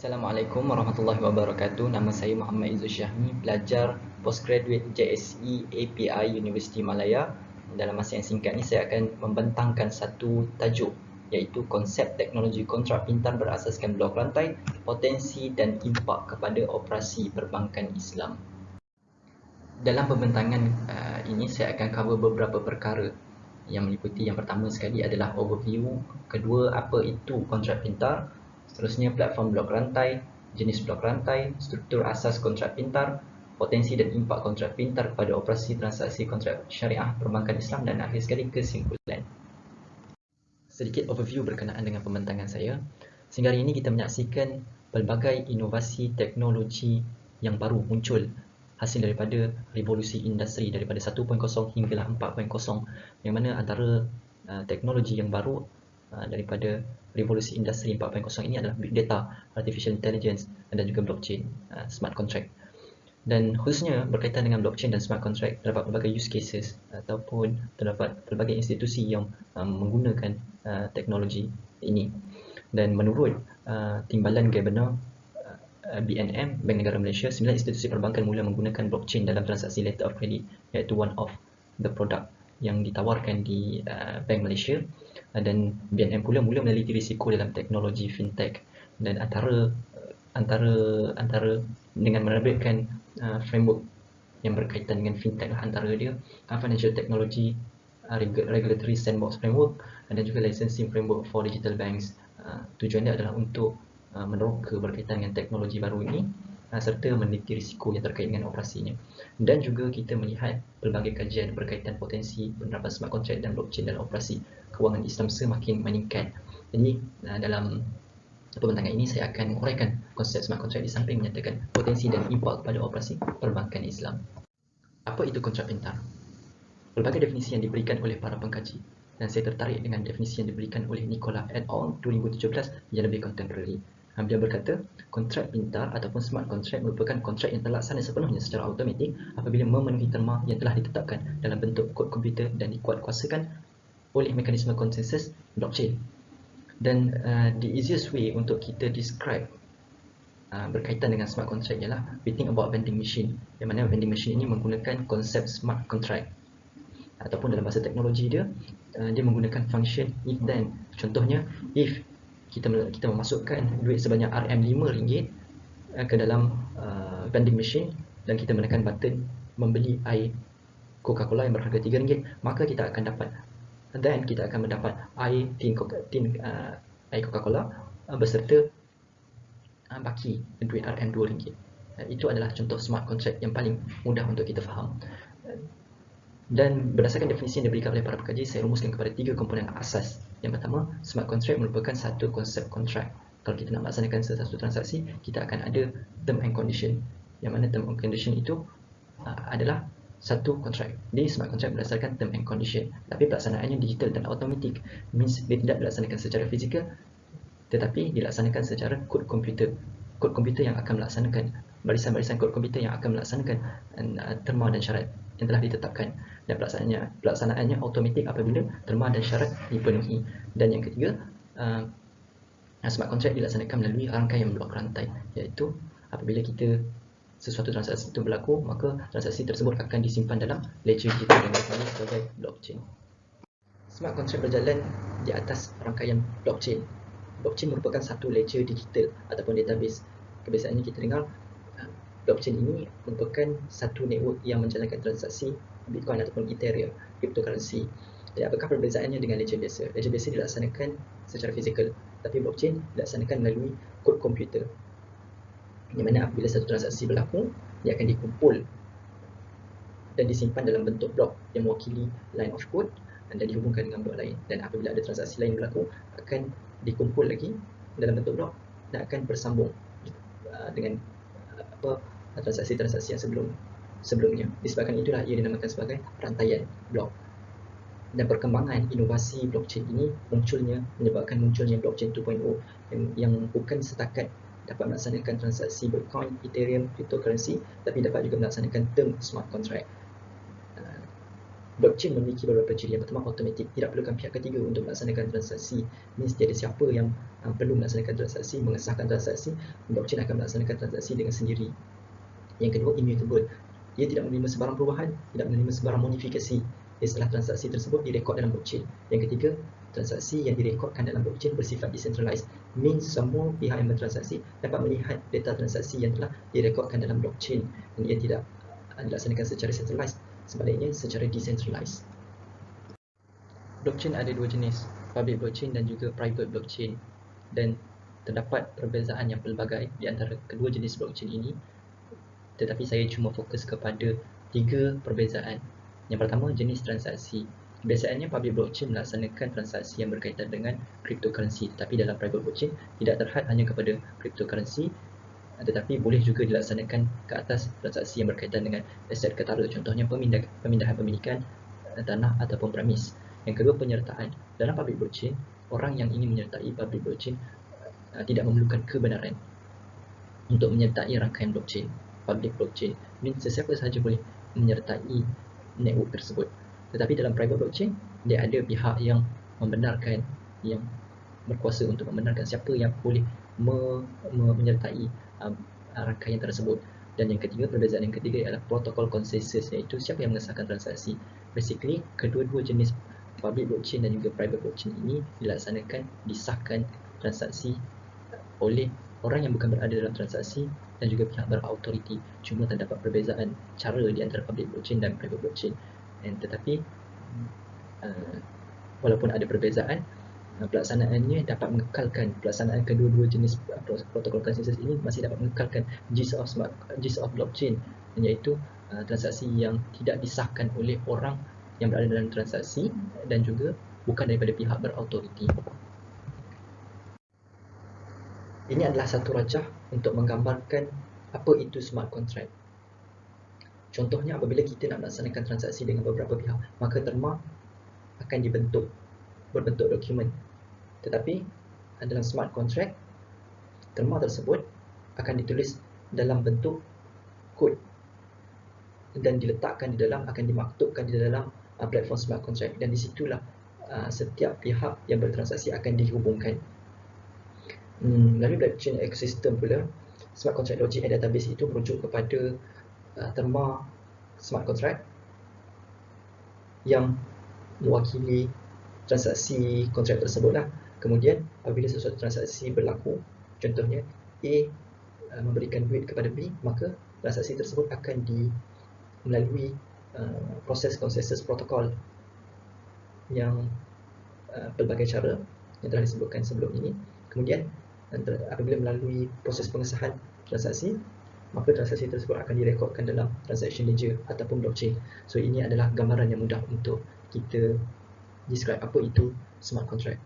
Assalamualaikum warahmatullahi wabarakatuh. Nama saya Muhammad Izzul Syahmi, pelajar postgraduate JSE API Universiti Malaya. Dalam masa yang singkat ini saya akan membentangkan satu tajuk, iaitu konsep teknologi kontrak pintar berasaskan blok rantai, potensi dan impak kepada operasi perbankan Islam. Dalam pembentangan ini saya akan cover beberapa perkara yang meliputi. Yang pertama sekali adalah overview, kedua apa itu kontrak pintar, seterusnya platform blok rantai, jenis blok rantai, struktur asas kontrak pintar, potensi dan impak kontrak pintar kepada operasi transaksi kontrak syariah perbankan Islam, dan akhir sekali kesimpulan. Sedikit overview berkenaan dengan pembentangan saya. Sehingga hari ini kita menyaksikan pelbagai inovasi teknologi yang baru muncul hasil daripada revolusi industri daripada 1.0 hinggalah 4.0, yang mana antara teknologi yang baru daripada revolusi industri 4.0 ini adalah big data, artificial intelligence dan juga blockchain, smart contract. Dan khususnya berkaitan dengan blockchain dan smart contract, terdapat pelbagai use cases ataupun terdapat pelbagai institusi yang menggunakan teknologi ini. Dan menurut Timbalan Gabenor BNM, Bank Negara Malaysia, 9 institusi perbankan mula menggunakan blockchain dalam transaksi letter of credit, iaitu one of the product yang ditawarkan di Bank Malaysia. Dan BNM pula mula meneliti risiko dalam teknologi fintech, dan antara dengan menerbitkan framework yang berkaitan dengan fintech lah, antara dia Financial Technology Regulatory Sandbox Framework dan juga Licensing Framework for Digital Banks. Tujuannya adalah untuk meneroka berkaitan dengan teknologi baru ini serta meneliti risiko yang terkait dengan operasinya. Dan juga kita melihat pelbagai kajian berkaitan potensi penerapan smart contract dan blockchain dalam operasi kewangan Islam semakin meningkat. Jadi dalam pembentangan ini saya akan menguraikan konsep smart contract di samping menyatakan potensi dan impak kepada operasi perbankan Islam. Apa itu kontrak pintar? Pelbagai definisi yang diberikan oleh para pengkaji, dan saya tertarik dengan definisi yang diberikan oleh Nicola et al. 2017 yang lebih contemporary. Beliau berkata, kontrak pintar ataupun smart contract merupakan kontrak yang terlaksana sepenuhnya secara automatik apabila memenuhi terma yang telah ditetapkan dalam bentuk kod komputer dan dikuatkuasakan oleh mekanisme konsensus blockchain. Dan the easiest way untuk kita describe berkaitan dengan smart contract ialah we think about vending machine, yang mana vending machine ini menggunakan konsep smart contract, ataupun dalam bahasa teknologi dia menggunakan function if then. Contohnya, if kita memasukkan duit sebanyak RM5 ke dalam vending machine dan kita menekan button membeli air Coca-Cola yang berharga RM3, maka kita akan mendapat air tin air Coca-Cola beserta baki duit RM2. Itu adalah contoh smart contract yang paling mudah untuk kita faham. Dan berdasarkan definisi yang diberikan oleh para pekaji, saya rumuskan kepada 3 komponen asas. Yang pertama, smart contract merupakan satu konsep kontrak. Kalau kita nak melaksanakan satu transaksi, kita akan ada term and condition, yang mana term and condition itu adalah satu kontrak. Jadi smart contract berdasarkan term and condition, tapi pelaksanaannya digital dan automatic, means dia tidak dilaksanakan secara fizikal tetapi dilaksanakan secara kod komputer. Kod komputer yang akan melaksanakan barisan-barisan kod komputer yang akan melaksanakan terma dan syarat yang telah ditetapkan, dan pelaksanaannya automatik apabila terma dan syarat dipenuhi. Dan yang ketiga, smart contract dilaksanakan melalui rangkaian blok rantai, iaitu apabila sesuatu transaksi itu berlaku, maka transaksi tersebut akan disimpan dalam ledger digital yang dipanggil sebagai blockchain. Smart contract berjalan di atas rangkaian blockchain. Blockchain merupakan satu ledger digital ataupun database. Kebiasaannya kita dengar blockchain ini merupakan satu network yang menjalankan transaksi Bitcoin ataupun Ethereum, cryptocurrency. Jadi apakah perbezaannya dengan ledger biasa? Ledger biasa dilaksanakan secara fizikal, tapi blockchain dilaksanakan melalui kod komputer, di mana apabila satu transaksi berlaku, dia akan dikumpul dan disimpan dalam bentuk blok yang mewakili line of code dan dihubungkan dengan blok lain. Dan apabila ada transaksi lain berlaku, akan dikumpul lagi dalam bentuk blok dan akan bersambung dengan transaksi-transaksi yang sebelumnya. Disebabkan itulah ia dinamakan sebagai rantaian blok. Dan perkembangan inovasi blockchain ini menyebabkan munculnya blockchain 2.0 yang bukan setakat dapat melaksanakan transaksi Bitcoin, Ethereum, cryptocurrency, tapi dapat juga melaksanakan term smart contract. Blockchain memiliki beberapa ciri. Yang pertama, automatic, tidak perlukan pihak ketiga untuk melaksanakan transaksi. Means tiada siapa yang perlu melaksanakan transaksi, mengesahkan transaksi. Blockchain akan melaksanakan transaksi dengan sendiri. Yang kedua, immutable, ia tidak menerima sebarang perubahan, tidak menerima sebarang modifikasi setelah transaksi tersebut direkod dalam blockchain. Yang ketiga, transaksi yang direkodkan dalam blockchain bersifat decentralized, means semua pihak yang bertransaksi dapat melihat data transaksi yang telah direkodkan dalam blockchain, dan ia tidak dilaksanakan secara centralized, sebaliknya secara decentralized. Blockchain ada dua jenis, public blockchain dan juga private blockchain, dan terdapat perbezaan yang pelbagai di antara kedua jenis blockchain ini, tetapi saya cuma fokus kepada 3 perbezaan. Yang pertama, jenis transaksi. Biasanya public blockchain melaksanakan transaksi yang berkaitan dengan cryptocurrency, tetapi dalam private blockchain tidak terhad hanya kepada cryptocurrency, tetapi boleh juga dilaksanakan ke atas transaksi yang berkaitan dengan aset ketara, contohnya pemindahan pemilikan tanah ataupun premis. Yang kedua, penyertaan. Dalam public blockchain, orang yang ingin menyertai public blockchain tidak memerlukan kebenaran untuk menyertai rangkaian blockchain. Public blockchain means sesiapa sahaja boleh menyertai network tersebut. Tetapi dalam private blockchain, dia ada pihak yang membenarkan, yang berkuasa untuk membenarkan siapa yang boleh menyertai rangkaian tersebut. Dan yang ketiga, perbezaan yang ketiga adalah protokol konsensus, iaitu siapa yang mengesahkan transaksi. Basically, kedua-dua jenis public blockchain dan juga private blockchain ini dilaksanakan, disahkan transaksi oleh orang yang bukan berada dalam transaksi dan juga pihak berautoriti. Cuma terdapat perbezaan cara di antara public blockchain dan private blockchain. Tetapi walaupun ada perbezaan, pelaksanaannya dapat mengekalkan, pelaksanaan kedua-dua jenis protokol konsensus ini masih dapat mengekalkan gist of blockchain, iaitu transaksi yang tidak disahkan oleh orang yang berada dalam transaksi dan juga bukan daripada pihak berautoriti. Ini adalah satu rajah untuk menggambarkan apa itu smart contract. Contohnya, apabila kita nak melaksanakan transaksi dengan beberapa pihak, maka terma akan berbentuk dokumen. Tetapi dalam smart contract, terma tersebut akan ditulis dalam bentuk kod dan diletakkan di dalam, akan dimaktubkan di dalam platform smart contract, dan disitulah setiap pihak yang bertransaksi akan dihubungkan. Melalui blockchain ecosystem pula, smart contract logic and database itu merujuk kepada terma smart contract yang mewakili transaksi kontrak tersebutlah. Kemudian apabila sesuatu transaksi berlaku, contohnya A memberikan duit kepada B, maka transaksi tersebut akan melalui proses konsensus protokol yang pelbagai cara yang telah disebutkan sebelum ini. Kemudian apabila melalui proses pengesahan transaksi, maka transaksi tersebut akan direkodkan dalam transaction ledger ataupun blockchain. So ini adalah gambaran yang mudah untuk kita describe apa itu smart contract.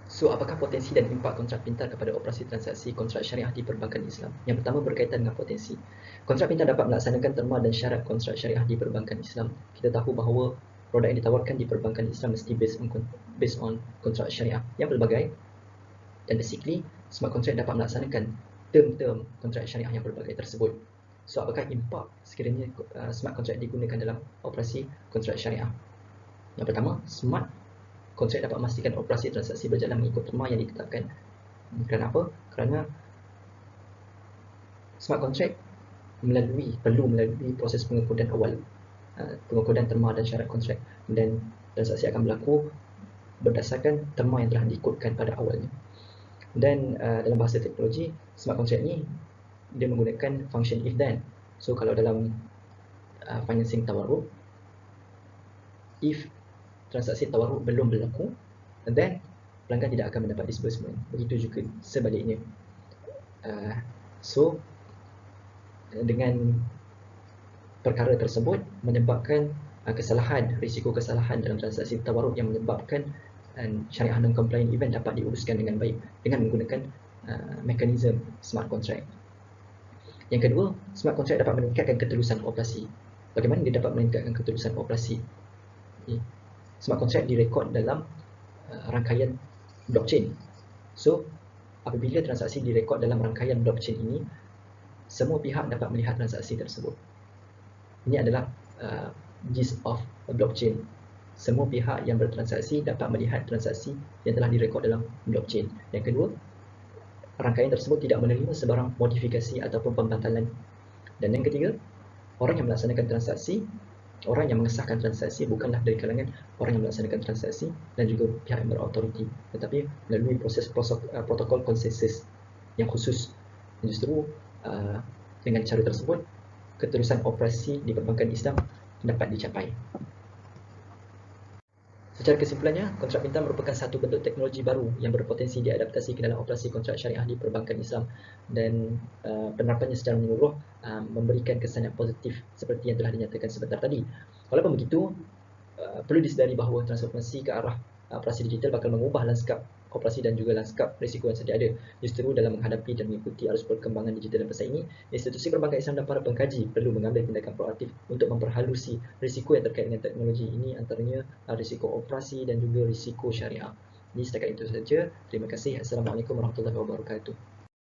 So apakah potensi dan impak kontrak pintar kepada operasi transaksi kontrak syariah di perbankan Islam? Yang pertama, berkaitan dengan potensi. Kontrak pintar dapat melaksanakan terma dan syarat kontrak syariah di perbankan Islam. Kita tahu bahawa produk yang ditawarkan di perbankan Islam mesti based on kontrak syariah yang pelbagai, dan basically smart contract dapat melaksanakan term-term kontrak syariah yang pelbagai tersebut. So apakah impak sekiranya smart contract digunakan dalam operasi kontrak syariah? Yang pertama, smart contract dapat memastikan operasi transaksi berjalan mengikut terma yang ditetapkan. Kerana apa? Kerana smart contract perlu melalui proses pengekodan awal, pengekodan terma dan syarat kontrak, dan transaksi akan berlaku berdasarkan terma yang telah dikodkan pada awalnya. Dan dalam bahasa teknologi, smart contract ni dia menggunakan function if then. So kalau dalam financing tawarruk, if transaksi tawarruk belum berlaku, then pelanggan tidak akan mendapat disbursement. Begitu juga sebaliknya. So dengan perkara tersebut menyebabkan kesalahan, risiko kesalahan dalam transaksi tawarruk yang menyebabkan syariah non-compliant event dapat diuruskan dengan baik dengan menggunakan mekanisme smart contract. Yang kedua, smart contract dapat meningkatkan ketelusan operasi. Bagaimana dia dapat meningkatkan ketelusan operasi? Smart contract direkod dalam rangkaian blockchain. So apabila transaksi direkod dalam rangkaian blockchain ini, semua pihak dapat melihat transaksi tersebut. Ini adalah gist of blockchain. Semua pihak yang bertransaksi dapat melihat transaksi yang telah direkod dalam blockchain. Yang kedua, rangkaian tersebut tidak menerima sebarang modifikasi ataupun pembantalan. Dan yang ketiga, orang yang melaksanakan transaksi, orang yang mengesahkan transaksi bukanlah dari kalangan orang yang melaksanakan transaksi dan juga pihak yang berautoriti, tetapi melalui proses protokol konsensus yang khusus. Justru dengan cara tersebut, keterusan operasi di perbankan Islam dapat dicapai. Secara kesimpulannya, kontrak pintar merupakan satu bentuk teknologi baru yang berpotensi diadaptasi ke dalam operasi kontrak syariah di perbankan Islam, dan penerapannya secara menyeluruh memberikan kesan yang positif seperti yang telah dinyatakan sebentar tadi. Walaupun begitu, perlu disedari bahawa transformasi ke arah operasi digital bakal mengubah lanskap operasi dan juga lanskap risiko yang sedia ada. Justru dalam menghadapi dan mengikuti arus perkembangan digital dan pasar ini, institusi perbankan Islam dan para pengkaji perlu mengambil tindakan proaktif untuk memperhalusi risiko yang terkait dengan teknologi ini, antaranya risiko operasi dan juga risiko syariah. Ini setakat itu saja. Terima kasih. Assalamualaikum warahmatullahi wabarakatuh.